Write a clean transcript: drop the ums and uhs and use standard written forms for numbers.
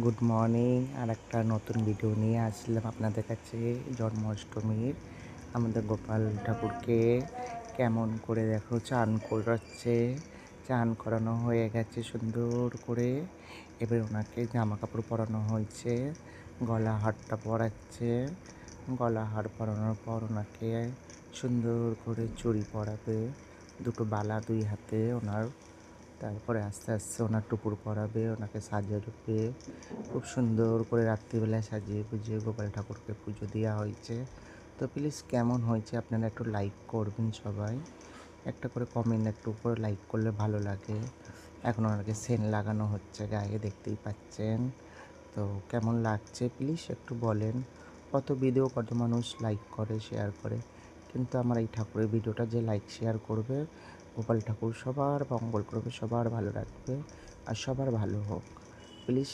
Good morning. আর একটা নতুন video নিয়ে আসলাম আপনাদের কাছে। জন্মাষ্টমীর আমাদের গোপাল ঠাকুরকে কেমন করে দেখো চান করাচ্ছে। চান করানো হয়ে গেছে সুন্দর করে। এবার ওনাকে জামা কাপড় পরানো হয়েছে, গলা হারটা পরাচ্ছে। গলা হার পরানোর পর ওনাকে সুন্দর করে চুড়ি পরাবে, দুটো বালা দুই হাতে ওনার। তারপরে আস্তে আস্তে ওনার টুপুর পরাবে, ওনাকে সাজাবে খুব সুন্দর করে। রাত্রিবেলায় সাজিয়ে গুজিয়ে গোপাল ঠাকুরকে পুজো দেওয়া হয়েছে। তো প্লিজ কেমন হয়েছে আপনারা একটু লাইক করবেন সবাই, একটা করে কমেন্ট একটু করে লাইক করলে ভালো লাগে। এখন ওনাকে সেন লাগানো হচ্ছে গায়ে, দেখতেই পাচ্ছেন। তো কেমন লাগছে প্লিজ একটু বলেন। কত ভিডিও কত মানুষ লাইক করে শেয়ার করে, কিন্তু আমার এই ঠাকুরের ভিডিওটা যে লাইক শেয়ার করবে, গোপাল ঠাকুর সবার মঙ্গল করবে, সবার ভালো রাখবে আর সবার ভালো হোক। প্লিজ